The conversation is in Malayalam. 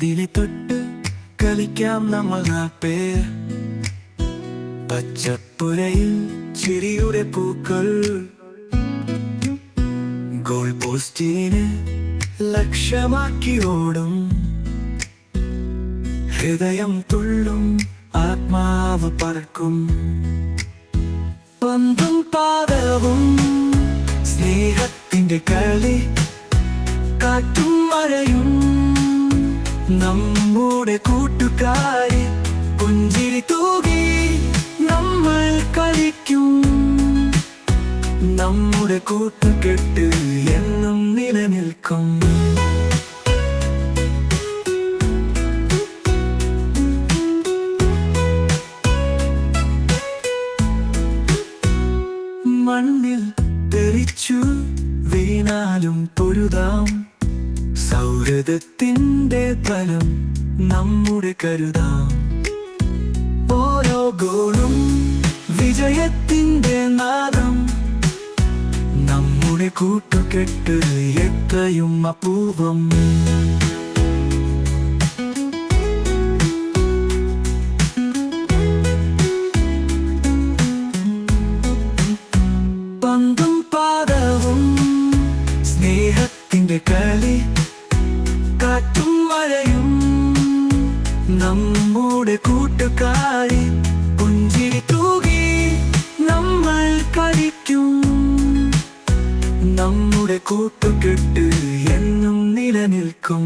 പന്തിലെ തൊട്ട് കളിക്കാം നമ്മൾ പേർ. പച്ചപ്പുരയിൽ ചിരിയുടെ പൂക്കൾ, ഗോൾ പോസ്റ്റിന് ലക്ഷ്യമാക്കി ഓടും. ഹൃദയം തുള്ളും, ആത്മാവ് പറക്കും. പന്തും പാദവും സ്നേഹത്തിന്റെ കളി, കാറ്റും മഴയും നമ്മുടെ കൂട്ടുകാരി. പുഞ്ചിരി തൂകി നമ്മൾ കളിക്കും. നമ്മുടെ കൂട്ടുകെട്ട് എന്നും നിലനിൽക്കും. മണ്ണിൽ തെറിച്ചു വീണാലും പൊരുതാം. സൗഹൃദത്തിന്റെ ഫലം നമ്മുടെ കരുതാം. ഓരോ ഗോളും വിജയത്തിന്റെ നാദം. നമ്മുടെ കൂട്ടുകെട്ട് എത്രയും അപൂർവം. പന്തും പാദവും സ്നേഹത്തിന്റെ കളി, കാറ്റും മഴയും നമ്മുടെ കൂട്ടുകാരി. പുഞ്ചിരി തൂകി നമ്മൾ കളിക്കും. നമ്മുടെ കൂട്ടുകെട്ട് എന്നും നിലനിൽക്കും.